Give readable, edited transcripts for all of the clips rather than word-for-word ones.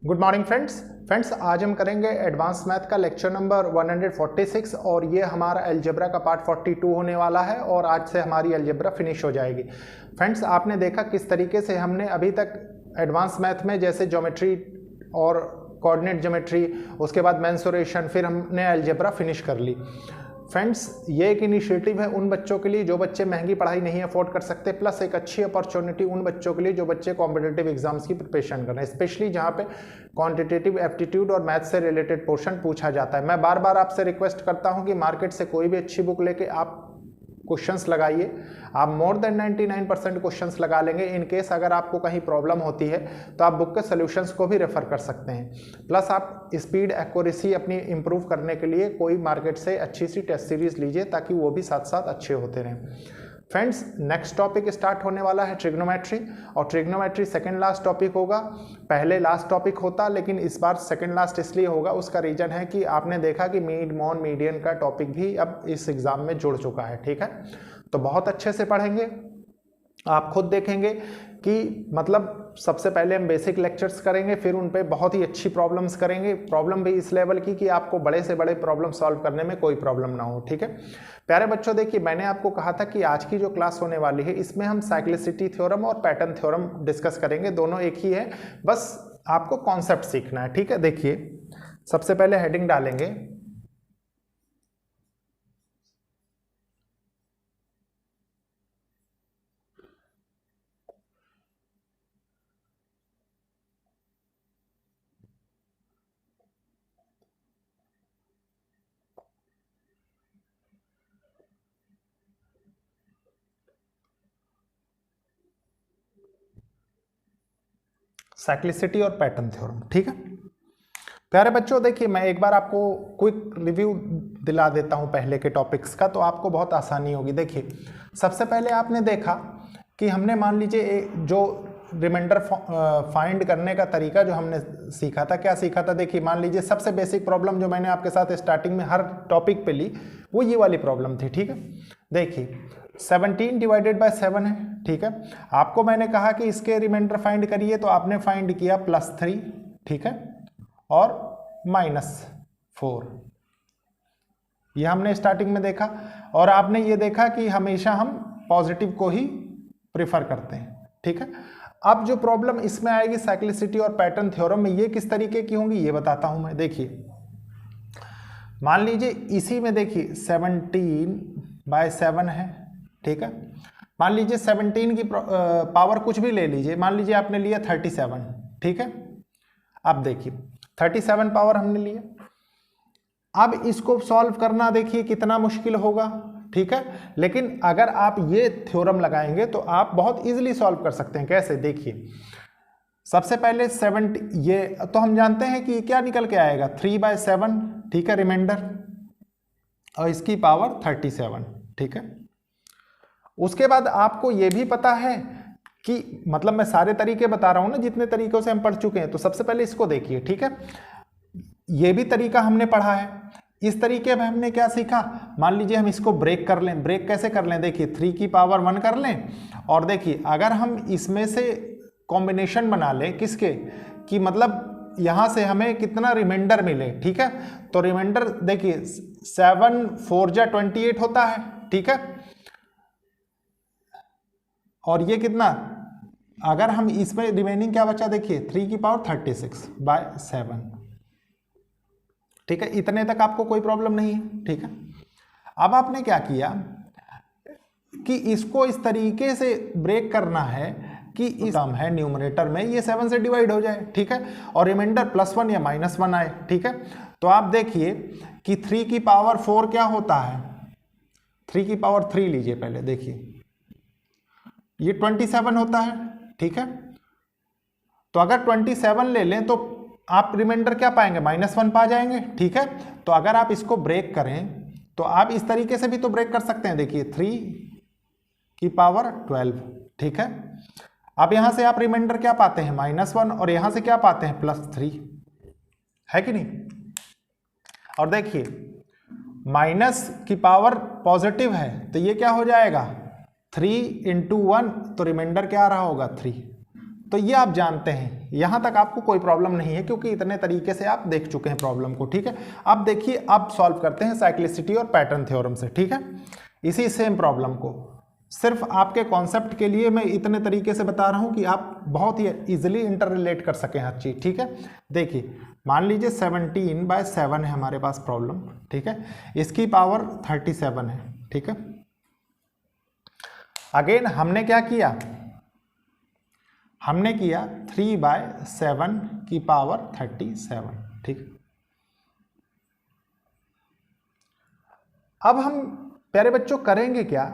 Good morning friends आज हम करेंगे एडवांस मैथ का लेक्चर नंबर 146 और ये हमारा अलजेब्रा का पार्ट 42 होने वाला है और आज से हमारी अलजेब्रा फिनिश हो जाएगी। फ्रेंड्स आपने देखा किस तरीके से हमने अभी तक एडवांस मैथ में जैसे ज्योमेट्री और कोऑर्डिनेट ज्योमेट्री, उसके बाद मेंसुरेशन, फिर हमने अलजेब्रा फिनिश कर ली। फ्रेंड्स ये एक इनिशिएटिव है उन बच्चों के लिए जो बच्चे महंगी पढ़ाई नहीं अफोर्ड कर सकते, प्लस एक अच्छी अपॉर्चुनिटी उन बच्चों के लिए जो बच्चे कॉम्पिटिटिव एग्जाम्स की प्रिपरेशन कर रहे हैं, स्पेशली जहाँ पे क्वांटिटेटिव एप्टीट्यूड और मैथ से रिलेटेड पोर्शन पूछा जाता है। मैं बार बार आपसे रिक्वेस्ट करता हूँ कि मार्केट से कोई भी अच्छी बुक लेके आप क्वेश्चंस लगाइए। आप मोर देन 99% क्वेश्चंस लगा लेंगे। इन केस अगर आपको कहीं प्रॉब्लम होती है तो आप बुक के सॉल्यूशंस को भी रेफर कर सकते हैं। प्लस आप स्पीड एक्यूरेसी अपनी इंप्रूव करने के लिए कोई मार्केट से अच्छी सी टेस्ट सीरीज लीजिए ताकि वो भी साथ साथ अच्छे होते रहें। फ्रेंड्स नेक्स्ट टॉपिक स्टार्ट होने वाला है ट्रिग्नोमेट्री, और ट्रिग्नोमेट्री सेकंड लास्ट टॉपिक होगा। पहले लास्ट टॉपिक होता लेकिन इस बार सेकंड लास्ट इसलिए होगा, उसका रीजन है कि आपने देखा कि मीड मॉन मीडियन का टॉपिक भी अब इस एग्जाम में जुड़ चुका है। ठीक है, तो बहुत अच्छे से पढ़ेंगे। आप खुद देखेंगे कि मतलब सबसे पहले हम बेसिक लेक्चर्स करेंगे, फिर उन पे बहुत ही अच्छी प्रॉब्लम्स करेंगे। प्रॉब्लम भी इस लेवल की कि आपको बड़े से बड़े प्रॉब्लम सॉल्व करने में कोई प्रॉब्लम ना हो। ठीक है प्यारे बच्चों, देखिए मैंने आपको कहा था कि आज की जो क्लास होने वाली है इसमें हम साइक्लिसिटी थ्योरम और पैटर्न थ्योरम डिस्कस करेंगे। दोनों एक ही है, बस आपको कॉन्सेप्ट सीखना है। ठीक है, देखिए सबसे पहले हेडिंग डालेंगे साइक्लिसिटी और पैटर्न थ्योरम। ठीक है प्यारे बच्चों, देखिए मैं एक बार आपको क्विक रिव्यू दिला देता हूं पहले के टॉपिक्स का, तो आपको बहुत आसानी होगी। देखिए सबसे पहले आपने देखा कि हमने मान लीजिए जो रिमाइंडर फाइंड करने का तरीका जो हमने सीखा था, क्या सीखा था? देखिए मान लीजिए सबसे बेसिक प्रॉब्लम जो मैंने आपके साथ स्टार्टिंग में हर टॉपिक पे ली वो ये वाली प्रॉब्लम थी। ठीक है, देखिए 17 डिवाइडेड बाय 7 है। ठीक है, आपको मैंने कहा कि इसके रिमाइंडर फाइंड करिए, तो आपने फाइंड किया +3, ठीक है, और -4। यह हमने स्टार्टिंग में देखा, और आपने ये देखा कि हमेशा हम पॉजिटिव को ही प्रिफर करते हैं। ठीक है, अब जो प्रॉब्लम इसमें आएगी साइक्लिसिटी और पैटर्न थ्योरम में, ये किस तरीके की होंगी ये बताता हूं मैं। देखिए मान लीजिए इसी में देखिए 17/7 है। ठीक है, मान लीजिए 17 की पावर कुछ भी ले लीजिए, मान लीजिए आपने लिया 37। ठीक है, अब देखिए 37 पावर हमने लिया। अब इसको सॉल्व करना देखिए कितना मुश्किल होगा। ठीक है, लेकिन अगर आप ये थ्योरम लगाएंगे तो आप बहुत इजीली सॉल्व कर सकते हैं। कैसे? देखिए सबसे पहले 70, ये तो हम जानते हैं कि क्या निकल के आएगा 3/7। ठीक है, रिमाइंडर, और इसकी पावर 37। ठीक है, उसके बाद आपको ये भी पता है कि मतलब मैं सारे तरीके बता रहा हूं ना जितने तरीकों से हम पढ़ चुके हैं। तो सबसे पहले इसको देखिए। ठीक है, ये भी तरीका हमने पढ़ा है। इस तरीके में हमने क्या सीखा? मान लीजिए हम इसको ब्रेक कर लें। ब्रेक कैसे कर लें? देखिए 3 की पावर 1 कर लें, और देखिए अगर हम इसमें से कॉम्बिनेशन बना लें किसके, कि मतलब यहां से हमें कितना रिमाइंडर मिले। ठीक है, तो रिमाइंडर देखिए 7 4 जा 28 होता है। ठीक है, और ये कितना, अगर हम इसमें रिमेनिंग क्या बचा, देखिए 3 की पावर 36/7। ठीक है, इतने तक आपको कोई प्रॉब्लम नहीं है। ठीक है, अब आपने क्या किया कि इसको इस तरीके से ब्रेक करना है कि इस टर्म है न्यूमरेटर में ये 7 से डिवाइड हो जाए। ठीक है, और रिमाइंडर +1 या -1 आए। ठीक है, तो आप देखिए कि 3 की पावर 4 क्या होता है, 3 की पावर 3 लीजिए पहले, देखिए ये 27 होता है। ठीक है, तो अगर 27 ले लें तो आप रिमाइंडर क्या पाएंगे, -1 पा जाएंगे। ठीक है, तो अगर आप इसको ब्रेक करें तो आप इस तरीके से भी तो ब्रेक कर सकते हैं। देखिए 3 की पावर 12। ठीक है, अब यहां से आप रिमाइंडर क्या पाते हैं, -1, और यहां से क्या पाते हैं, +3, है कि नहीं? और देखिए माइनस की पावर पॉजिटिव है तो ये क्या हो जाएगा, 3 × 1, तो रिमाइंडर क्या आ रहा होगा, 3। तो ये आप जानते हैं, यहाँ तक आपको कोई प्रॉब्लम नहीं है क्योंकि इतने तरीके से आप देख चुके हैं प्रॉब्लम को, ठीक है। अब देखिए, अब सॉल्व करते हैं साइक्लिसिटी और पैटर्न थ्योरम से, ठीक है। इसी सेम प्रॉब्लम को सिर्फ आपके कॉन्सेप्ट के लिए मैं इतने तरीके से बता रहा हूँ कि आप बहुत ही इजीली इंटर रिलेट कर सकें हर चीज़, ठीक है। देखिए, मान लीजिए 17/7 है हमारे पास प्रॉब्लम, ठीक है। इसकी पावर 37 है, ठीक है। अगेन हमने क्या किया, हमने किया 3/7 की पावर 37, ठीक। अब हम प्यारे बच्चों करेंगे क्या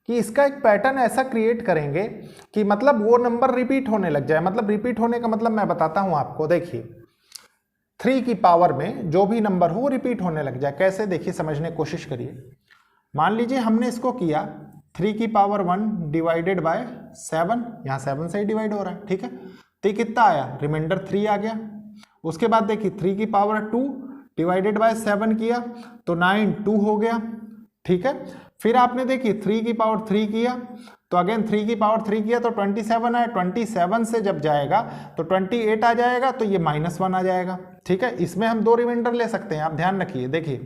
कि इसका एक पैटर्न ऐसा क्रिएट करेंगे कि मतलब वो नंबर रिपीट होने लग जाए। मतलब रिपीट होने का मतलब मैं बताता हूं आपको, देखिए 3 की पावर में जो भी नंबर हो वो रिपीट होने लग जाए। कैसे, देखिए समझने की कोशिश करिए। मान लीजिए हमने इसको किया 3 की पावर 1 डिवाइडेड बाय 7, यहाँ 7 से ही डिवाइड हो रहा है, ठीक है। तो ये कितना आया, रिमाइंडर 3 आ गया। उसके बाद देखिए 3 की पावर 2 डिवाइडेड बाय 7 किया तो 9 2 हो गया, ठीक है। फिर आपने देखिए 3 की पावर 3 किया तो अगेन 3 की पावर 3 किया तो 27 आया। 27 से जब जाएगा तो 28 आ जाएगा, तो ये -1 आ जाएगा, ठीक है। इसमें हम 2 रिमाइंडर ले सकते हैं, आप ध्यान रखिए। देखिए,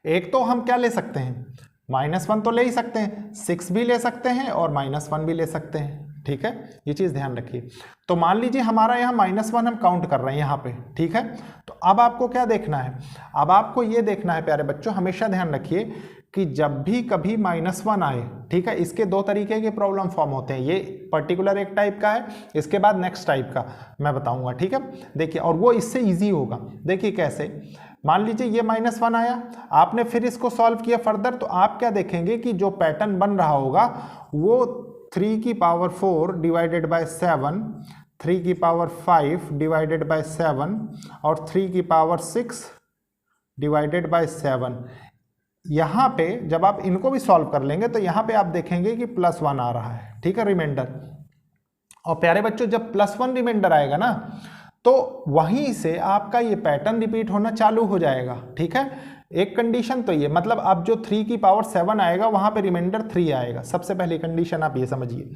एक तो हम क्या ले सकते हैं, -1 तो ले ही सकते हैं, 6 भी ले सकते हैं और -1 भी ले सकते हैं, ठीक है। ये चीज़ ध्यान रखिए। तो मान लीजिए हमारा यहाँ -1 हम काउंट कर रहे हैं यहाँ पे, ठीक है। तो अब आपको क्या देखना है, अब आपको ये देखना है प्यारे बच्चों, हमेशा ध्यान रखिए कि जब भी कभी -1 आए, ठीक है, इसके 2 तरीके के प्रॉब्लम फॉर्म होते हैं। ये पर्टिकुलर एक टाइप का है, इसके बाद नेक्स्ट टाइप का मैं बताऊंगा, ठीक है। देखिए, और वो इससे ईजी होगा। देखिए कैसे, मान लीजिए ये -1 आया, आपने फिर इसको सॉल्व किया फर्दर, तो आप क्या देखेंगे कि जो पैटर्न बन रहा होगा वो 3 की पावर 4 डिवाइडेड बाय 7, 3 की पावर 5 डिवाइडेड बाय 7 और 3 की पावर 6 डिवाइडेड बाय 7। यहाँ पे जब आप इनको भी सॉल्व कर लेंगे तो यहाँ पे आप देखेंगे कि +1 आ रहा है, ठीक है, रिमाइंडर। और प्यारे बच्चों, जब +1 रिमाइंडर आएगा ना, तो वहीं से आपका ये पैटर्न रिपीट होना चालू हो जाएगा, ठीक है। एक कंडीशन तो ये, मतलब अब जो 3 की पावर 7 आएगा वहां पे रिमाइंडर 3 आएगा, सबसे पहली कंडीशन आप ये समझिए।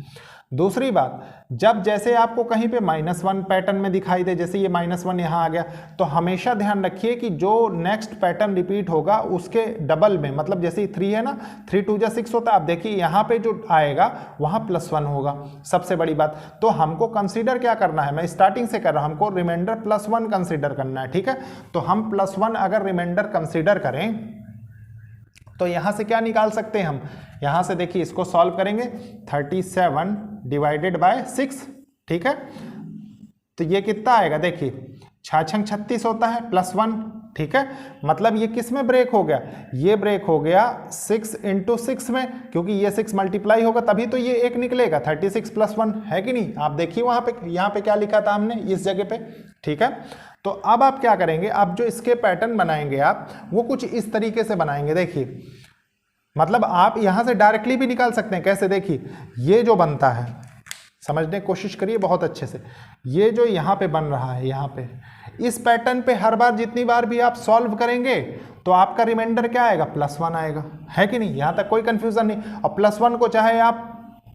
दूसरी बात, जब जैसे आपको कहीं पे -1 पैटर्न में दिखाई दे, जैसे ये -1 यहाँ आ गया, तो हमेशा ध्यान रखिए कि जो नेक्स्ट पैटर्न रिपीट होगा उसके डबल में, मतलब जैसे 3 है ना, 3 2 6 होता है, आप देखिए यहाँ पे जो आएगा वहाँ +1 होगा, सबसे बड़ी बात। तो हमको कंसीडर क्या करना है, मैं स्टार्टिंग से कर रहा हूँ, हमको रिमाइंडर +1 कंसीडर करना है, ठीक है। तो हम +1 अगर रिमाइंडर कंसीडर करें तो यहां से क्या निकाल सकते हैं हम, यहां से देखिए इसको सॉल्व करेंगे, 37 डिवाइडेड बाय 6, ठीक है। तो ये कितना आएगा, देखिए 6 36 होता है +1, ठीक है। मतलब ये किस में ब्रेक हो गया, ये ब्रेक हो गया 6 × 6 में, क्योंकि ये 6 मल्टीप्लाई होगा तभी तो ये 1 निकलेगा, 36 + 1 है कि नहीं। आप देखिए वहां पे, यहाँ पे क्या लिखा था हमने इस जगह पे, ठीक है। तो अब आप क्या करेंगे, अब जो इसके पैटर्न बनाएंगे आप, वो कुछ इस तरीके से बनाएंगे। देखिए, मतलब आप यहां से डायरेक्टली भी निकाल सकते हैं। कैसे, देखिए ये जो बनता है, समझने की कोशिश करिए बहुत अच्छे से। ये जो यहाँ पे बन रहा है, यहाँ पे इस पैटर्न पे हर बार जितनी बार भी आप सॉल्व करेंगे तो आपका रिमाइंडर क्या आएगा, +1 आएगा, है कि नहीं। यहाँ तक कोई कंफ्यूजन नहीं। और +1 को चाहे आप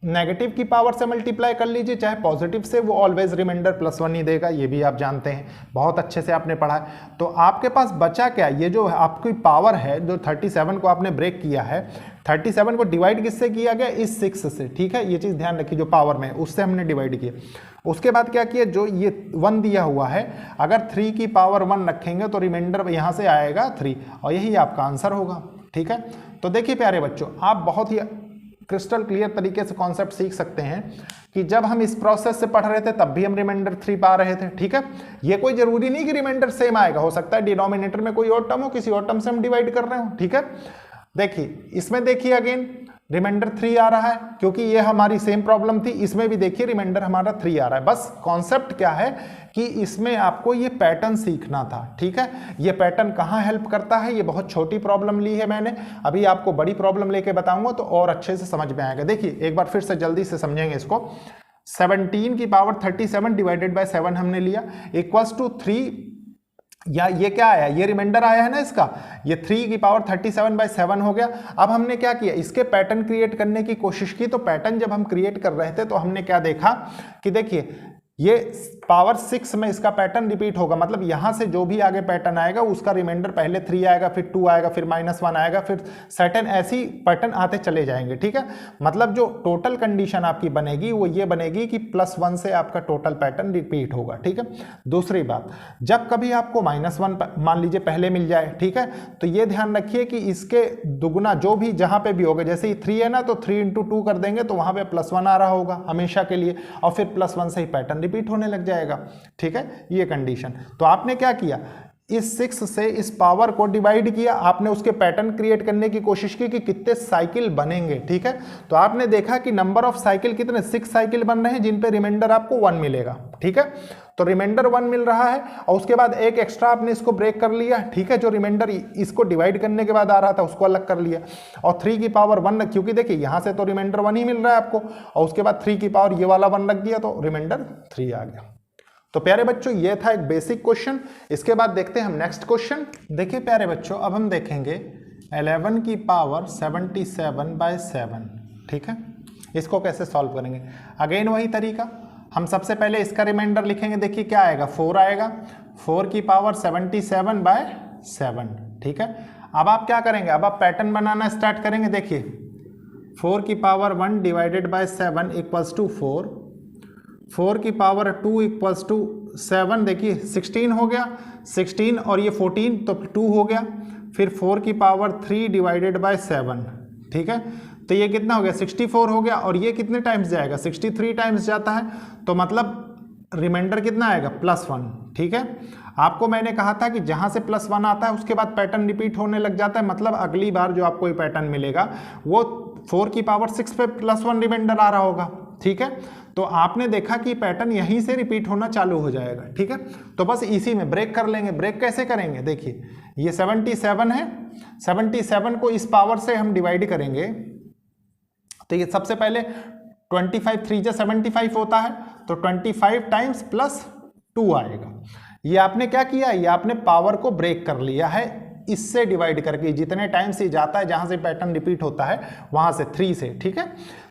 नेगेटिव की पावर से मल्टीप्लाई कर लीजिए, चाहे पॉजिटिव से, वो ऑलवेज रिमाइंडर +1 ही देगा, ये भी आप जानते हैं, बहुत अच्छे से आपने पढ़ा है। तो आपके पास बचा क्या, ये जो आपकी पावर है, जो 37 को आपने ब्रेक किया है, 37 को डिवाइड किससे किया गया, इस 6 से, ठीक है। ये चीज़ ध्यान रखिए, जो पावर में उससे हमने डिवाइड किया। उसके बाद क्या किया, जो ये 1 दिया हुआ है, अगर 3 की पावर 1 रखेंगे तो रिमाइंडर यहाँ से आएगा 3, और यही आपका आंसर होगा, ठीक है। तो देखिए प्यारे बच्चों, आप बहुत ही क्रिस्टल क्लियर तरीके से कॉन्सेप्ट सीख सकते हैं कि जब हम इस प्रोसेस से पढ़ रहे थे तब भी हम रिमाइंडर 3 पा रहे थे, ठीक है। ये कोई जरूरी नहीं कि रिमाइंडर सेम आएगा, हो सकता है डिनोमिनेटर में कोई और टर्म हो, किसी और टर्म से हम डिवाइड कर रहे हो, ठीक है। देखिए इसमें देखिए अगेन रिमाइंडर 3 आ रहा है, क्योंकि ये हमारी सेम प्रॉब्लम थी। इसमें भी देखिए रिमाइंडर हमारा 3 आ रहा है। बस कॉन्सेप्ट क्या है कि इसमें आपको ये पैटर्न सीखना था, ठीक है। ये पैटर्न कहाँ हेल्प करता है, ये बहुत छोटी प्रॉब्लम ली है मैंने, अभी आपको बड़ी प्रॉब्लम लेके बताऊंगा तो और अच्छे से समझ में आएगा। देखिए एक बार फिर से जल्दी से समझेंगे इसको। 17 की पावर 37 डिवाइडेड बाय 7 हमने लिया, इक्वल्स टू 3 या ये क्या आया, ये रिमाइंडर आया है ना इसका, ये 3 की पावर 37/7 हो गया। अब हमने क्या किया, इसके पैटर्न क्रिएट करने की कोशिश की। तो पैटर्न जब हम क्रिएट कर रहे थे तो हमने क्या देखा कि देखिए ये पावर 6 में इसका पैटर्न रिपीट होगा, मतलब यहां से जो भी आगे पैटर्न आएगा उसका रिमाइंडर पहले 3 आएगा, फिर 2 आएगा, फिर -1 आएगा, फिर सर्टेन ऐसी पैटर्न आते चले जाएंगे। ठीक है, मतलब जो टोटल कंडीशन आपकी बनेगी वो ये बनेगी कि +1 से आपका टोटल पैटर्न रिपीट होगा। ठीक है, दूसरी बात, जब कभी आपको -1 मान लीजिए पहले मिल जाए, ठीक है, तो ये ध्यान रखिए कि इसके दुगुना जो भी जहां पे भी होगा, जैसे 3 है ना तो 3 × 2 कर देंगे तो वहां पे +1 आ रहा होगा हमेशा के लिए, और फिर +1 से ही पैटर्न रिपीट होने लग जाएगा। ठीक है, ये कंडीशन। तो आपने क्या किया, इस 6 से इस पावर को डिवाइड किया, आपने उसके पैटर्न क्रिएट करने की कोशिश की कि कितने साइकिल बनेंगे। ठीक है, तो आपने देखा कि नंबर ऑफ साइकिल कितने, 6 साइकिल बन रहे हैं जिन पे रिमाइंडर आपको 1 मिलेगा। ठीक है, तो रिमाइंडर 1 मिल रहा है और उसके बाद एक एक्स्ट्रा आपने इसको ब्रेक कर लिया। ठीक है, जो रिमाइंडर इसको डिवाइड करने के बाद आ रहा था उसको अलग कर लिया, और 3 की पावर 1, क्योंकि देखिए यहां से तो रिमाइंडर 1 ही मिल रहा है आपको, और उसके बाद 3 की पावर ये वाला 1 रख दिया तो रिमाइंडर 3 आ गया। तो प्यारे बच्चों ये था एक बेसिक क्वेश्चन। इसके बाद देखते हैं हम नेक्स्ट क्वेश्चन। देखिए प्यारे बच्चों, अब हम देखेंगे 11 की पावर 77/7। ठीक है, इसको कैसे सॉल्व करेंगे। अगेन वही तरीका, हम सबसे पहले इसका रिमाइंडर लिखेंगे। देखिए क्या आएगा, 4 आएगा, 4 की पावर 77/7। ठीक है, अब आप क्या करेंगे, अब आप पैटर्न बनाना स्टार्ट करेंगे। देखिए 4 की power 1 divided by 7 equals to 4, 4 की पावर 2 इक्वल्स टू 7, देखिए 16 हो गया, 16 और ये 14 तो 2 हो गया, फिर 4 की पावर 3 डिवाइडेड बाय 7। ठीक है, तो ये कितना हो गया, 64 हो गया, और ये कितने टाइम्स जाएगा, 63 टाइम्स जाता है, तो मतलब रिमाइंडर कितना आएगा, +1। ठीक है, आपको मैंने कहा था कि जहां से +1 आता है उसके बाद पैटर्न रिपीट होने लग जाता है, मतलब अगली बार जो आपको ये पैटर्न मिलेगा वो 4 की पावर 6 पे +1 रिमाइंडर आ रहा होगा। ठीक है, तो आपने देखा कि पैटर्न यहीं से रिपीट होना चालू हो जाएगा। ठीक है, तो बस इसी में ब्रेक कर लेंगे। ब्रेक कैसे करेंगे, देखिए ये 77 है, 77 को इस पावर से हम डिवाइड करेंगे, तो ये सबसे पहले 25 3 जा 75 होता है, तो 25 टाइम्स +2 आएगा। ये आपने क्या किया, ये आपने पावर को ब्रेक कर लिया है इससे डिवाइड करके, जितने टाइम से जाता है जहां से पैटर्न रिपीट होता है वहां से 3 से। ठीक है,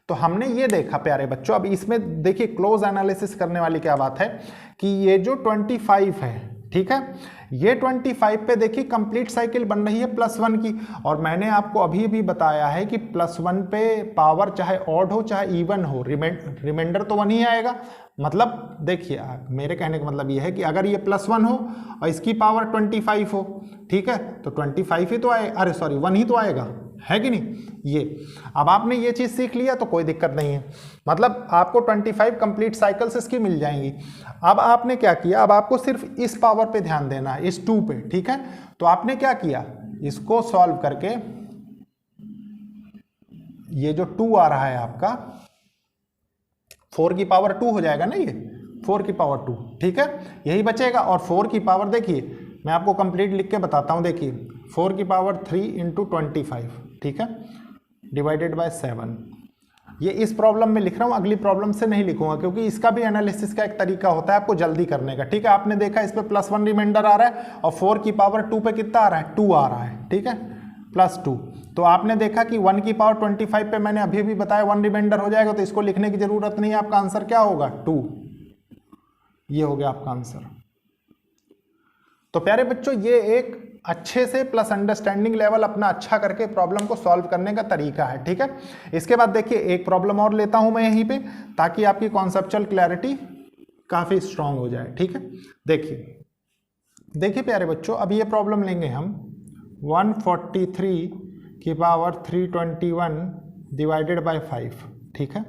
तो हमने ये देखा प्यारे बच्चों। अब इसमें देखिए क्लोज एनालिसिस करने वाली क्या बात है कि ये जो 25 है, ठीक है, ये 25 पे देखिए कंप्लीट साइकिल बन रही है +1 की, और मैंने आपको अभी भी बताया है कि +1 पे पावर चाहे ऑड हो चाहे इवन हो, रिमाइंडर तो 1 ही आएगा। मतलब देखिए मेरे कहने का मतलब ये है कि अगर ये +1 हो और इसकी पावर 25 हो, ठीक है, तो 25 ही तो आए, अरे सॉरी 1 ही तो आएगा, है कि नहीं। ये अब आपने ये चीज सीख लिया तो कोई दिक्कत नहीं है, मतलब आपको 25 कंप्लीट साइकिल्स इसकी मिल जाएंगी। अब आपने क्या किया, अब आपको सिर्फ इस पावर पे ध्यान देना है, इस 2 पे। ठीक है, तो आपने क्या किया, इसको सॉल्व करके ये जो 2 आ रहा है आपका 4 की पावर 2 हो जाएगा ना, ये 4 की पावर 2। ठीक है, यही बचेगा, और 4 की पावर देखिए मैं आपको कंप्लीट लिख के बताता हूं। देखिए 4 की पावर 3 × 25, ठीक है, डिवाइडेड बाय 7। ये इस प्रॉब्लम में लिख रहा हूं, अगली प्रॉब्लम से नहीं लिखूंगा क्योंकि इसका भी एनालिसिस का एक तरीका होता है आपको जल्दी करने का। ठीक है, आपने देखा इस पे +1 रिमाइंडर आ रहा है और 4 की पावर 2 पे कितना आ रहा है, 2 आ रहा है। ठीक है, +2, तो आपने देखा कि 1 की पावर 25 पे मैंने अभी भी बताया 1 रिमाइंडर हो जाएगा, तो इसको लिखने की जरूरत नहीं है। आपका आंसर क्या होगा, 2। ये हो गया आपका आंसर। तो प्यारे बच्चों ये एक अच्छे से प्लस अंडरस्टैंडिंग लेवल अपना अच्छा करके प्रॉब्लम को सॉल्व करने का तरीका है। ठीक है, इसके बाद देखिए एक प्रॉब्लम और लेता हूं मैं यहीं पे, ताकि आपकी कॉन्सेप्चुअल क्लैरिटी काफी स्ट्रांग हो जाए। ठीक है, देखिए प्यारे बच्चों, अब ये प्रॉब्लम लेंगे हम 143 की पावर 321 डिवाइडेड बाय 5। ठीक है,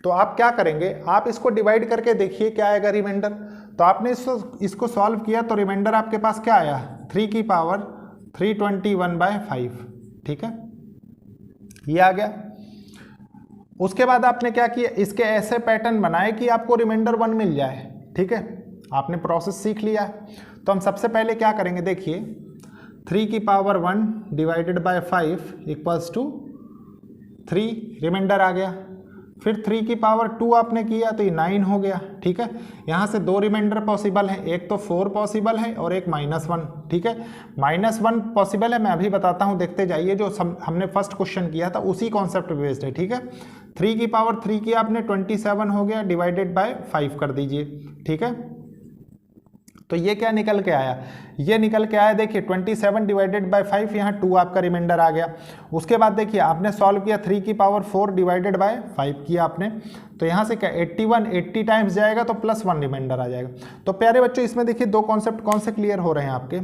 तो आप क्या करेंगे, आप इसको डिवाइड करके देखिए क्या आएगा रिमाइंडर। तो आपने इसको सॉल्व किया तो रिमाइंडर आपके पास क्या आया, 3 की पावर 321/5। ठीक है, ये आ गया। उसके बाद आपने क्या किया, इसके ऐसे पैटर्न बनाए कि आपको रिमाइंडर 1 मिल जाए। ठीक है, आपने प्रोसेस सीख लिया। तो हम सबसे पहले क्या करेंगे, देखिए 3 की power 1 divided by 5 equals to 3, reminder आ गया। फिर 3 की पावर 2 आपने किया तो ये 9 हो गया, ठीक है। यहाँ से 2 रिमाइंडर पॉसिबल है, एक तो 4 पॉसिबल है और एक -1, ठीक है। -1 पॉसिबल है, मैं अभी बताता हूँ, देखते जाइए। जो हमने फर्स्ट क्वेश्चन किया था उसी कॉन्सेप्ट बेस्ड है, ठीक है। 3 की पावर 3 की आपने 27 हो गया, डिवाइडेड बाय 5 कर दीजिए, ठीक है। तो ये क्या निकल के आया, ये निकल के आया, देखिए 27 डिवाइडेड बाय 5, यहाँ 2 आपका रिमाइंडर आ गया। उसके बाद देखिए आपने सॉल्व किया 3 की पावर 4 डिवाइडेड बाय 5 किया आपने, तो यहाँ से क्या 81 80 टाइम्स जाएगा तो +1 रिमाइंडर आ जाएगा। तो प्यारे बच्चों इसमें देखिए 2 कॉन्सेप्ट कौन से क्लियर हो रहे हैं आपके,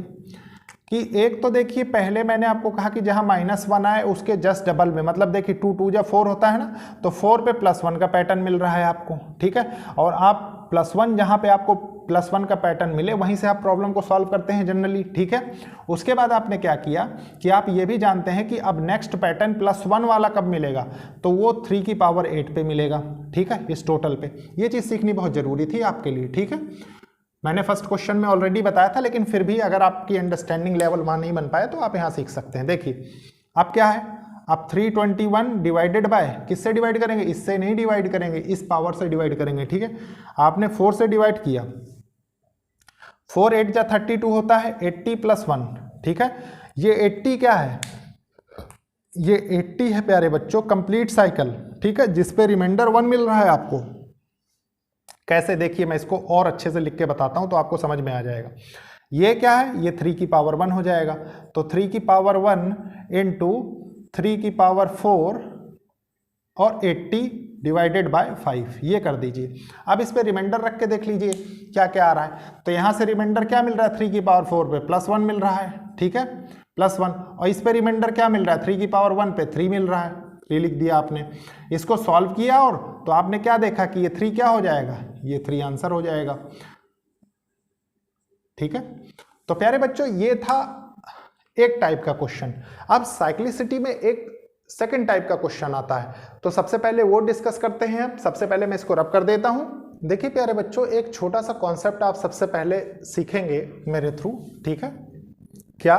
कि एक तो देखिए पहले मैंने आपको कहा कि जहाँ -1 आए उसके जस्ट डबल में, मतलब देखिए 2 2 जब 4 होता है ना, तो 4 पे +1 का पैटर्न मिल रहा है आपको, ठीक है। और आप +1 जहाँ पे आपको +1 का पैटर्न मिले वहीं से आप प्रॉब्लम को सॉल्व करते हैं जनरली, ठीक है। उसके बाद आपने क्या किया कि आप ये भी जानते हैं कि अब नेक्स्ट पैटर्न +1 वाला कब मिलेगा, तो वो 3 की पावर 8 पे मिलेगा, ठीक है, इस टोटल पे। ये चीज़ सीखनी बहुत ज़रूरी थी आपके लिए, ठीक है। मैंने फर्स्ट क्वेश्चन में ऑलरेडी बताया था, लेकिन फिर भी अगर आपकी अंडरस्टैंडिंग लेवल वहाँ नहीं बन पाए तो आप यहाँ सीख सकते हैं। देखिए अब क्या है, आप 321 डिवाइडेड बाय किससे डिवाइड करेंगे, इससे नहीं डिवाइड करेंगे, इस पावर से डिवाइड करेंगे, ठीक है। आपने 4 से डिवाइड किया, 4 8 जा 32 होता है, 80 + 1, ठीक है। ये 80 क्या है, ये 80 है प्यारे बच्चों कंप्लीट साइकिल, ठीक है, जिस पे रिमाइंडर 1 मिल रहा है आपको। कैसे, देखिए मैं इसको और अच्छे से लिख के बताता हूं तो आपको समझ में आ जाएगा। ये क्या है, ये 3 की पावर 1 हो जाएगा, तो 3 की पावर 1 इंटू 3 की पावर 4 और 80 डिवाइडेड बाय 5, ये कर दीजिए। अब इस पे रिमाइंडर रख के देख लीजिए क्या क्या आ रहा है। तो यहाँ से रिमाइंडर क्या मिल रहा है, 3 की पावर 4 पे +1 मिल रहा है, ठीक है, +1। और इस पे रिमाइंडर क्या मिल रहा है, 3 की पावर 1 पे 3 मिल रहा है, 3 लिख दिया आपने। इसको सॉल्व किया और तो आपने क्या देखा कि ये 3 क्या हो जाएगा, ये 3 आंसर हो जाएगा, ठीक है। तो प्यारे बच्चों ये था एक टाइप का क्वेश्चन। अब साइक्लिसिटी में एक सेकंड टाइप का क्वेश्चन आता है, तो सबसे पहले वो डिस्कस करते हैं। अब सबसे पहले मैं इसको रब कर देता हूं। देखिए प्यारे बच्चों एक छोटा सा कॉन्सेप्ट आप सबसे पहले सीखेंगे मेरे थ्रू, ठीक है। क्या,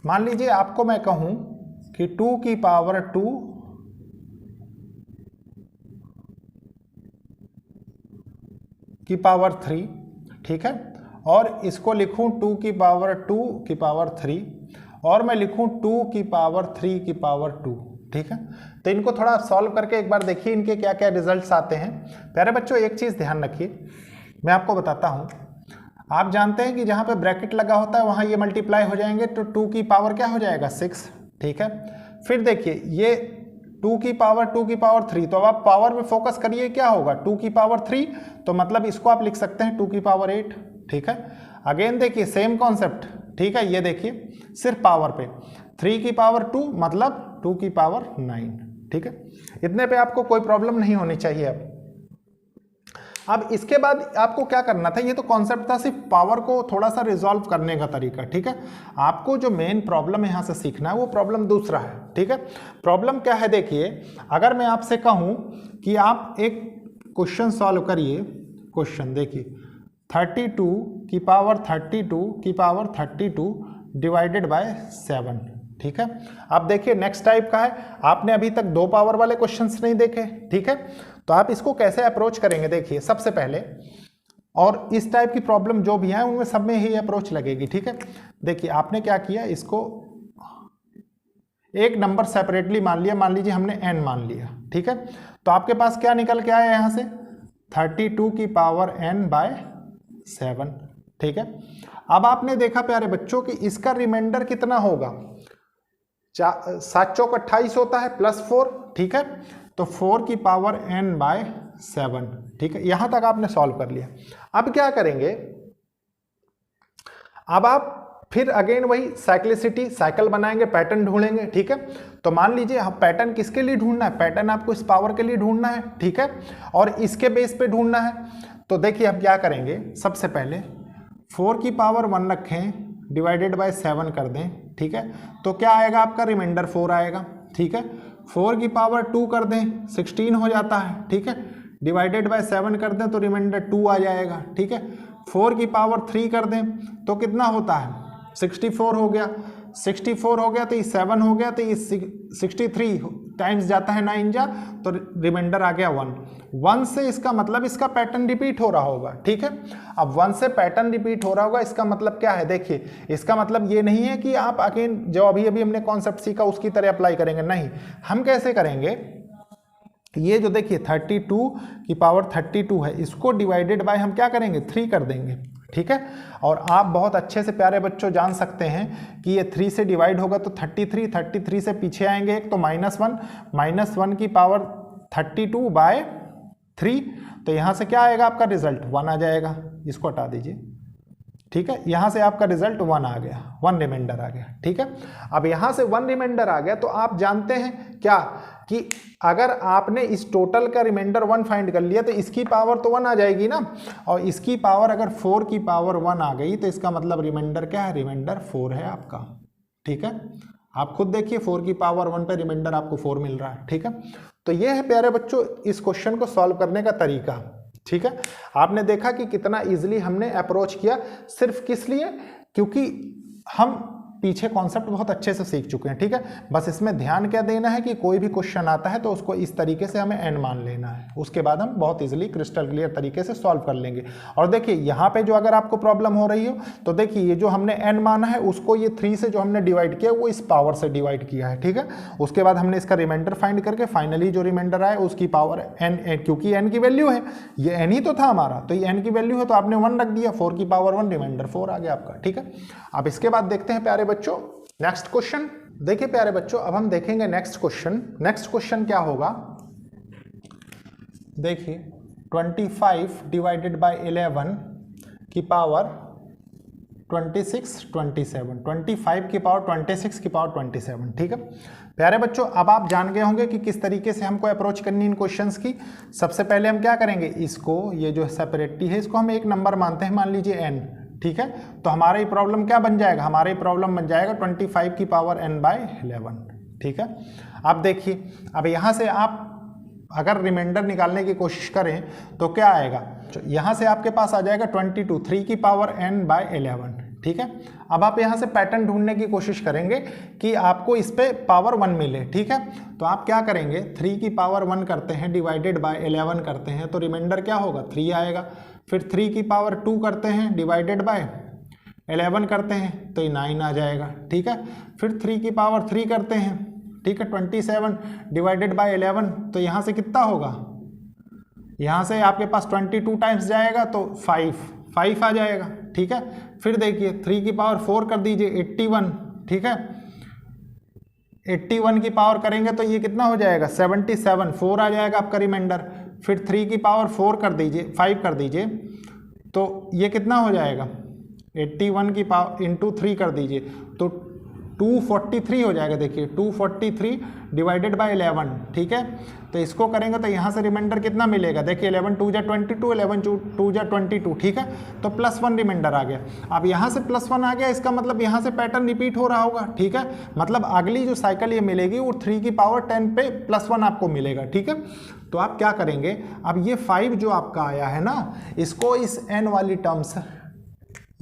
मान लीजिए आपको मैं कहूं कि 2 की पावर 2 की पावर 3, ठीक है, और इसको लिखूं 2 की पावर 2 की पावर 3, और मैं लिखूं 2 की पावर 3 की पावर 2, ठीक है। तो इनको थोड़ा सॉल्व करके एक बार देखिए इनके क्या क्या रिजल्ट्स आते हैं। प्यारे बच्चों एक चीज़ ध्यान रखिए, मैं आपको बताता हूं। आप जानते हैं कि जहां पे ब्रैकेट लगा होता है वहां ये मल्टीप्लाई हो जाएंगे, तो 2 की पावर क्या हो जाएगा 6, ठीक है। फिर देखिए ये 2 की पावर 2 की पावर 3, तो अब आप पावर में फोकस करिए, क्या होगा 2 की पावर 3, तो मतलब इसको आप लिख सकते हैं 2 की पावर 8, ठीक है। अगेन देखिए सेम कॉन्सेप्ट, ठीक है। ये देखिए सिर्फ पावर पे 3 की पावर 2 मतलब 2 की पावर 9, ठीक है। इतने पे आपको कोई प्रॉब्लम नहीं होनी चाहिए। अब इसके बाद आपको क्या करना था, ये तो कॉन्सेप्ट था सिर्फ पावर को थोड़ा सा रिजॉल्व करने का तरीका, ठीक है। आपको जो मेन प्रॉब्लम यहाँ से सीखना है वो प्रॉब्लम दूसरा है, ठीक है। प्रॉब्लम क्या है, देखिए अगर मैं आपसे कहूँ कि आप एक क्वेश्चन सॉल्व करिए, क्वेश्चन देखिए 32 की पावर 32 की पावर 32 डिवाइडेड बाय 7, ठीक है। अब देखिए नेक्स्ट टाइप का है, आपने अभी तक 2 पावर वाले क्वेश्चंस नहीं देखे, ठीक है। तो आप इसको कैसे अप्रोच करेंगे, देखिए सबसे पहले, और इस टाइप की प्रॉब्लम जो भी है उनमें सब में ही अप्रोच लगेगी, ठीक है। देखिए आपने क्या किया, इसको एक नंबर सेपरेटली मान लिया, मान लीजिए हमने n मान लिया, ठीक है। तो आपके पास क्या निकल के आया यहाँ से 32 की पावर n बाय 7, ठीक है। अब आपने देखा प्यारे बच्चों कि इसका रिमाइंडर कितना होगा, 7 चौक 28 होता है +4, ठीक है। तो 4 की पावर n बाय 7, ठीक है। यहां तक आपने सॉल्व कर लिया। अब क्या करेंगे, अब आप फिर अगेन वही साइक्लिसिटी साइकिल बनाएंगे, पैटर्न ढूंढेंगे, ठीक है। तो मान लीजिए आप पैटर्न किसके लिए ढूंढना है, पैटर्न आपको इस पावर के लिए ढूंढना है, ठीक है, और इसके बेस पे ढूंढना है। तो देखिए हम क्या करेंगे, सबसे पहले 4 की पावर 1 रखें, डिवाइडेड बाय 7 कर दें, ठीक है। तो क्या आएगा आपका रिमाइंडर 4 आएगा, ठीक है। 4 की पावर 2 कर दें, 16 हो जाता है, ठीक है। डिवाइडेड बाय 7 कर दें तो रिमाइंडर 2 आ जाएगा, ठीक है। 4 की पावर 3 कर दें तो कितना होता है 64 हो गया। 64 हो गया, तो ये 7 हो गया, तो ये 63 टाइम्स जाता है 9 जा, तो रिमाइंडर आ गया 1। 1 से इसका मतलब इसका पैटर्न रिपीट हो रहा होगा, ठीक है। अब 1 से पैटर्न रिपीट हो रहा होगा, इसका मतलब क्या है, देखिए इसका मतलब ये नहीं है कि आप अगेन जो अभी अभी हमने कॉन्सेप्ट सीखा उसकी तरह अप्लाई करेंगे, नहीं। हम कैसे करेंगे, ये जो देखिए 32 की पावर 32 है, इसको डिवाइडेड बाय हम क्या करेंगे, 3 कर देंगे, ठीक है। और आप बहुत अच्छे से प्यारे बच्चों जान सकते हैं कि ये 3 से डिवाइड होगा तो 33, 33 से पीछे आएंगे एक, तो -1 की पावर 32 बाय 3, तो यहाँ से क्या आएगा आपका रिजल्ट 1 आ जाएगा, इसको हटा दीजिए, ठीक है। यहाँ से आपका रिजल्ट 1 आ गया, 1 रिमाइंडर आ गया, ठीक है। अब यहाँ से 1 रिमाइंडर आ गया, तो आप जानते हैं क्या कि अगर आपने इस टोटल का रिमाइंडर 1 फाइंड कर लिया तो इसकी पावर तो 1 आ जाएगी ना, और इसकी पावर अगर 4 की पावर 1 आ गई तो इसका मतलब रिमाइंडर क्या है, रिमाइंडर 4 है आपका, ठीक है। आप खुद देखिए 4 की पावर 1 पे रिमाइंडर आपको 4 मिल रहा है, ठीक है। तो ये है प्यारे बच्चों इस क्वेश्चन को सॉल्व करने का तरीका, ठीक है। आपने देखा कि कितना इजीली हमने अप्रोच किया, सिर्फ किस लिए, क्योंकि हम पीछे कॉन्सेप्ट बहुत अच्छे से सीख चुके हैं, ठीक है। बस इसमें ध्यान क्या देना है कि कोई भी क्वेश्चन आता है तो उसको इस तरीके से हमें एन मान लेना है, उसके बाद हम बहुत इजीली क्रिस्टल क्लियर तरीके से सॉल्व कर लेंगे। और देखिए यहाँ पे जो अगर आपको प्रॉब्लम हो रही हो तो देखिए ये जो हमने एन माना है उसको ये 3 से जो हमने डिवाइड किया वो इस पावर से डिवाइड किया है, ठीक है। उसके बाद हमने इसका रिमाइंडर फाइंड करके फाइनली जो रिमाइंडर आया उसकी पावर एन, क्योंकि एन की वैल्यू है, ये एन ही तो था हमारा, तो ये एन की वैल्यू है तो आपने 1 रख दिया, 4 की पावर 1, रिमाइंडर 4 आ गया आपका, ठीक है। अब इसके बाद देखते हैं प्यारे बच्चों नेक्स्ट क्वेश्चन। देखिए प्यारे बच्चों अब हम देखेंगे नेक्स्ट क्वेश्चन। नेक्स्ट क्वेश्चन क्या होगा, देखिए 25 डिवाइडेड बाय 11 की पावर 26 27, 25 की पावर 26 की पावर 27, ठीक है। प्यारे बच्चों अब आप जान गए होंगे कि किस तरीके से हमको अप्रोच करनी इन क्वेश्चंस की। सबसे पहले हम क्या करेंगे, इसको ये जो सेपरेटली है इसको हम एक नंबर मानते हैं, मान लीजिए n, ठीक है। तो हमारा ये प्रॉब्लम क्या बन जाएगा, हमारा ये प्रॉब्लम बन जाएगा 25 की पावर n बाय 11, ठीक है। अब देखिए अब यहाँ से आप अगर रिमाइंडर निकालने की कोशिश करें तो क्या आएगा, यहाँ से आपके पास आ जाएगा 22, 3 की पावर n बाय 11, ठीक है। अब आप यहाँ से पैटर्न ढूंढने की कोशिश करेंगे कि आपको इस पे पावर 1 मिले, ठीक है। तो आप क्या करेंगे, 3 की पावर 1 करते हैं डिवाइडेड बाय 11 करते हैं तो रिमाइंडर क्या होगा 3 आएगा। फिर 3 की पावर 2 करते हैं डिवाइडेड बाय 11 करते हैं तो ये 9 आ जाएगा, ठीक है। फिर 3 की पावर 3 करते हैं, ठीक है, 27 डिवाइडेड बाय 11 तो यहाँ से कितना होगा, यहाँ से आपके पास 22 टाइम्स जाएगा तो 5 आ जाएगा, ठीक है। फिर देखिए 3 की पावर 4 कर दीजिए 81, ठीक है। 81 की पावर करेंगे तो ये कितना हो जाएगा 77, 4 आ जाएगा आपका रिमाइंडर। फिर 3 की पावर 4 कर दीजिए, 5 कर दीजिए तो ये कितना हो जाएगा 81 की पावर इंटू 3 कर दीजिए तो 243 हो जाएगा। देखिए 243 डिवाइडेड बाय 11, ठीक है। तो इसको करेंगे तो यहाँ से रिमाइंडर कितना मिलेगा, देखिए 11 2 जा 22, 11 2 जा 22, ठीक है। तो +1 रिमाइंडर आ गया। अब यहाँ से +1 आ गया, इसका मतलब यहाँ से पैटर्न रिपीट हो रहा होगा, ठीक है। मतलब अगली जो साइकिल ये मिलेगी वो 3 की पावर 10 पे +1 आपको मिलेगा, ठीक है। तो आप क्या करेंगे, अब ये 5 जो आपका आया है ना, इसको इस n वाली टर्म से,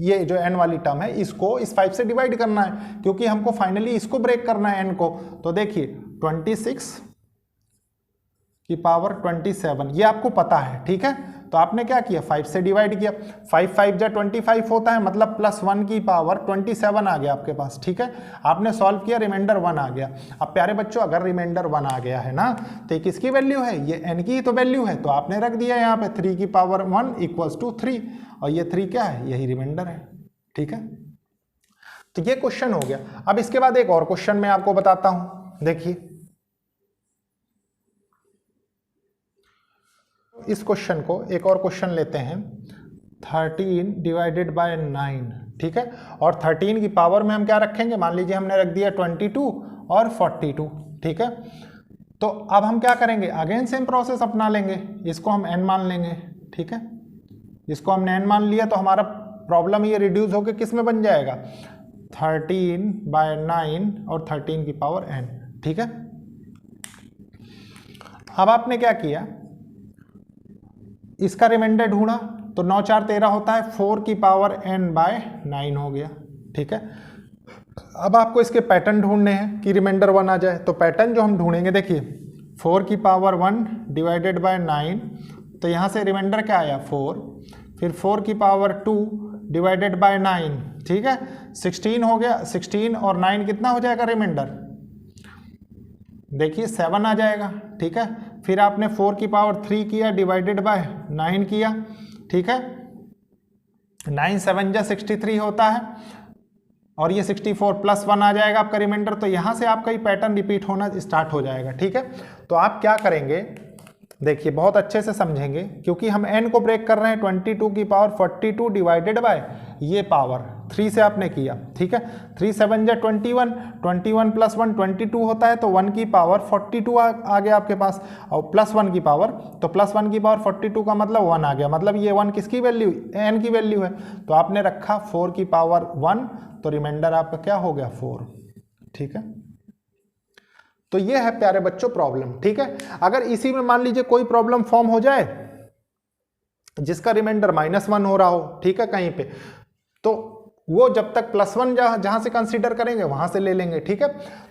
ये जो n वाली टर्म है इसको इस 5 से डिवाइड करना है, क्योंकि हमको फाइनली इसको ब्रेक करना है n को। तो देखिए 26 की पावर 27 ये आपको पता है, ठीक है। तो आपने क्या किया 5 से डिवाइड किया, 5 5 जा 25 होता है, मतलब +1 की पावर 27 आ गया आपके पास, ठीक है। आपने सॉल्व किया, रिमाइंडर 1 आ गया। अब प्यारे बच्चों अगर रिमाइंडर 1 आ गया है ना तो किसकी वैल्यू है, ये n की ही तो वैल्यू है, तो आपने रख दिया यहाँ पे 3 की पावर 1 इक्वल्स टू 3, और ये 3 क्या है, यही रिमाइंडर है, ठीक है। तो ये क्वेश्चन हो गया। अब इसके बाद एक और क्वेश्चन मैं आपको बताता हूं, देखिए इस क्वेश्चन को एक और क्वेश्चन लेते हैं, 13 डिवाइडेड बाय 9, ठीक है। और 13 की पावर में हम क्या रखेंगे, मान लीजिए हमने रख दिया 22 और 42, ठीक है। तो अब हम क्या करेंगे, अगेन सेम प्रोसेस अपना लेंगे, इसको हम n मान लेंगे, ठीक है। इसको हमने n मान लिया तो हमारा प्रॉब्लम ये रिड्यूस होकर किस में बन जाएगा 13 बाय 9 और 13 की पावर n, ठीक है। अब आपने क्या किया, इसका रिमाइंडर ढूंढा तो 9 4 13 होता है, 4 की पावर n बाय 9 हो गया, ठीक है। अब आपको इसके पैटर्न ढूंढने हैं कि रिमाइंडर 1 आ जाए। तो पैटर्न जो हम ढूंढेंगे, देखिए 4 की पावर 1 डिवाइडेड बाय 9, तो यहाँ से रिमाइंडर क्या आया 4, फिर 4 की पावर 2 डिवाइडेड बाय 9, ठीक है 16 हो गया। 16 और 9 कितना हो जाएगा रिमाइंडर, देखिए 7 आ जाएगा, ठीक है। फिर आपने 4 की पावर 3 किया डिवाइडेड बाय 9 किया, ठीक है। 9 7 जा 63 होता है और ये 64 प्लस 1 आ जाएगा आपका रिमाइंडर। तो यहाँ से आपका ये पैटर्न रिपीट होना स्टार्ट हो जाएगा, ठीक है। तो आप क्या करेंगे, देखिए बहुत अच्छे से समझेंगे, क्योंकि हम n को ब्रेक कर रहे हैं। 22 की पावर 42 डिवाइडेड बाय ये पावर 3 से आपने किया, ठीक है। 3 7 जा 21, 21 प्लस 1 22 होता है, तो 1 की पावर 42 आ गया आपके पास, और प्लस 1 की पावर, तो प्लस 1 की पावर 42 का मतलब 1 आ गया, मतलब ये 1 किसकी वैल्यू, n की वैल्यू है। तो आपने रखा 4 की पावर 1, तो रिमाइंडर आपका क्या हो गया 4, ठीक है। तो ये है प्यारे बच्चों प्रॉब्लम, ठीक है। अगर इसी में मान लीजिए कोई प्रॉब्लम फॉर्म हो जाए जिसका रिमाइंडर -1 हो रहा हो, ठीक है, कहीं पे, तो वो जब तक +1 जहां से कंसीडर करेंगे वहां से ले लेंगे, ठीक है।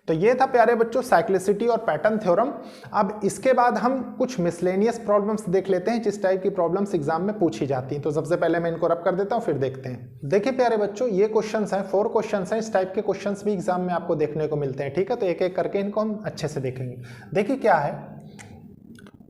तो ये था प्यारे बच्चों साइक्लिसिटी और पैटर्न थ्योरम। अब इसके बाद हम कुछ मिसलेनियस प्रॉब्लम्स देख लेते हैं, जिस टाइप की प्रॉब्लम्स एग्जाम में पूछी जाती हैं। तो सबसे पहले मैं इनको रब कर देता हूं, फिर देखते हैं। देखिए प्यारे बच्चों, ये क्वेश्चंस हैं, 4 क्वेश्चंस हैं। इस टाइप के क्वेश्चंस भी एग्जाम में आपको देखने को मिलते हैं, ठीक है। तो एक एक करके इनको हम अच्छे से देखेंगे। देखिए क्या है,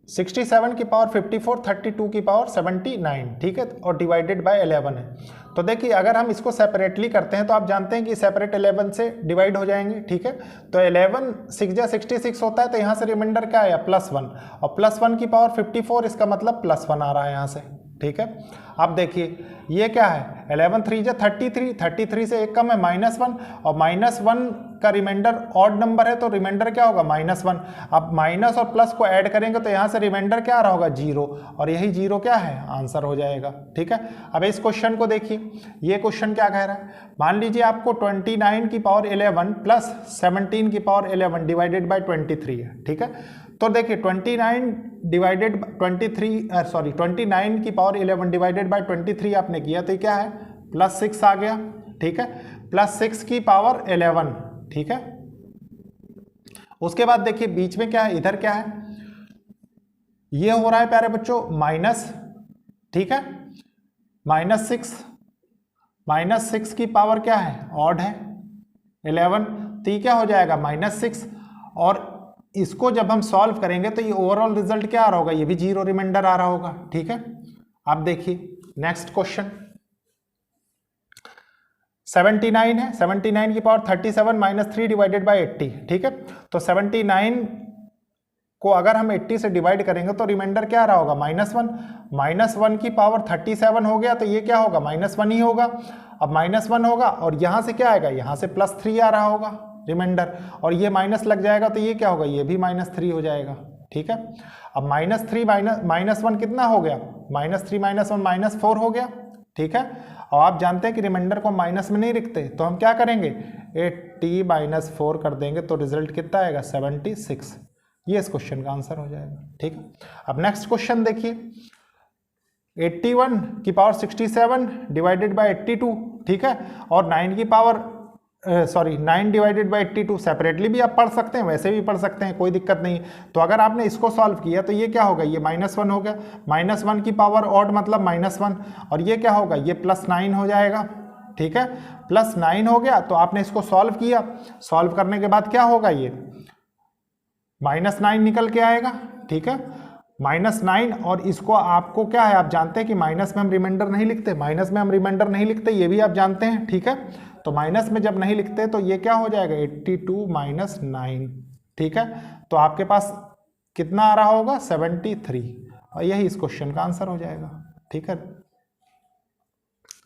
67 की पावर 54, 32 की पावर 79, ठीक है, और डिवाइडेड बाय 11 है। तो देखिए अगर हम इसको सेपरेटली करते हैं तो आप जानते हैं कि सेपरेट 11 से डिवाइड हो जाएंगे, ठीक है। तो 11 6 जा 66 होता है, तो यहाँ से रिमाइंडर क्या आया +1, और +1 की पावर 54, इसका मतलब +1 आ रहा है यहाँ से, ठीक है। अब देखिए ये क्या है, 11 3 जा 33, 33 से एक कम है -1, और -1 का रिमाइंडर ऑड नंबर है, तो रिमाइंडर क्या होगा -1। अब माइनस और प्लस को ऐड करेंगे तो यहाँ से रिमाइंडर क्या आ रहा होगा 0, और यही 0 क्या है आंसर हो जाएगा, ठीक है। अब इस क्वेश्चन को देखिए, ये क्वेश्चन क्या कह रहा है, मान लीजिए आपको 29 की पावर 11 प्लस 17 की पावर 11 डिवाइडेड बाय 23 है, ठीक है। तो देखिए 29 डिवाइडेड 29 की पावर 11 डिवाइडेड बाय 23 आपने किया, तो क्या है +6 आ गया, ठीक है, +6 की पावर 11, ठीक है। उसके बाद देखिए बीच में क्या है, इधर क्या है, ये हो रहा है प्यारे बच्चों माइनस, ठीक है, -6 की पावर क्या है ऑड है 11, तो ये क्या हो जाएगा -6, और इसको जब हम सॉल्व करेंगे तो ये ओवरऑल रिजल्ट क्या आ रहा होगा, ये भी 0 रिमाइंडर आ रहा होगा, ठीक है। अब देखिए नेक्स्ट क्वेश्चन 79 है, 79 की पावर 37 -3 डिवाइडेड बाय 80, ठीक है। तो 79 को अगर हम 80 से डिवाइड करेंगे तो रिमाइंडर क्या आ रहा होगा -1, -1 की पावर 37 हो गया, तो ये क्या होगा -1 ही होगा। अब -1 होगा और यहाँ से क्या आएगा, यहाँ से +3 आ रहा होगा रिमाइंडर, और ये माइनस लग जाएगा तो ये क्या होगा, ये भी -3 हो जाएगा, ठीक है। अब -3 -1 कितना हो गया, -3 -1 -4 हो गया, ठीक है। और आप जानते हैं कि रिमाइंडर को माइनस में नहीं लिखते, तो हम क्या करेंगे 80 -4 कर देंगे, तो रिजल्ट कितना आएगा 76, ये इस क्वेश्चन का आंसर हो जाएगा, ठीक है। अब नेक्स्ट क्वेश्चन देखिए 81 की पावर 67 डिवाइडेड बाय 82, ठीक है, और 9 की पावर 9 डिवाइडेड बाई 82 सेपरेटली भी आप पढ़ सकते हैं, वैसे भी पढ़ सकते हैं, कोई दिक्कत नहीं। तो अगर आपने इसको सॉल्व किया तो ये क्या होगा, ये -1 हो गया, -1 की पावर ऑड मतलब -1, और ये क्या होगा, ये +9 हो जाएगा, ठीक है, +9 हो गया। तो आपने इसको सॉल्व किया, सॉल्व करने के बाद क्या होगा, ये -9 निकल के आएगा, ठीक है, -9, और इसको आपको क्या है, आप जानते हैं कि माइनस में हम रिमाइंडर नहीं लिखते, ये भी आप जानते हैं, ठीक है। तो माइनस में जब नहीं लिखते तो ये क्या हो जाएगा 82 - 9, ठीक है। तो आपके पास कितना आ रहा होगा 73, और यही इस क्वेश्चन का आंसर हो जाएगा, ठीक है।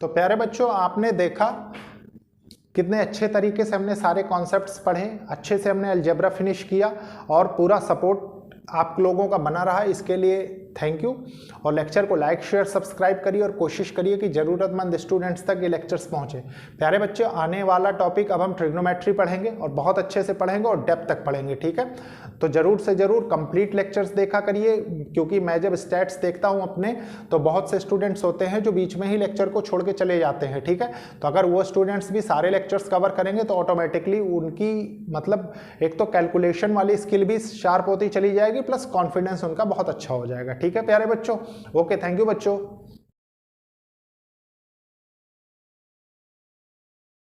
तो प्यारे बच्चों आपने देखा कितने अच्छे तरीके से हमने सारे कॉन्सेप्ट्स पढ़े, अच्छे से हमने अलजेब्रा फिनिश किया, और पूरा सपोर्ट आप लोगों का बना रहा, इसके लिए थैंक यू। और लेक्चर को लाइक शेयर सब्सक्राइब करिए और कोशिश करिए कि ज़रूरतमंद स्टूडेंट्स तक ये लेक्चर्स पहुँचे। प्यारे बच्चे, आने वाला टॉपिक अब हम ट्रिग्नोमेट्री पढ़ेंगे और बहुत अच्छे से पढ़ेंगे और डेप्थ तक पढ़ेंगे, ठीक है। तो ज़रूर से ज़रूर कंप्लीट लेक्चर्स देखा करिए, क्योंकि मैं जब स्टैट्स देखता हूँ अपने, तो बहुत से स्टूडेंट्स होते हैं जो बीच में ही लेक्चर को छोड़ के चले जाते हैं, ठीक है। तो अगर वो स्टूडेंट्स भी सारे लेक्चर्स कवर करेंगे तो ऑटोमेटिकली उनकी मतलब एक तो कैलकुलेशन वाली स्किल भी शार्प होती चली जाएगी, प्लस कॉन्फिडेंस उनका बहुत अच्छा हो जाएगा, ठीक है प्यारे बच्चों। ओके, थैंक यू बच्चों।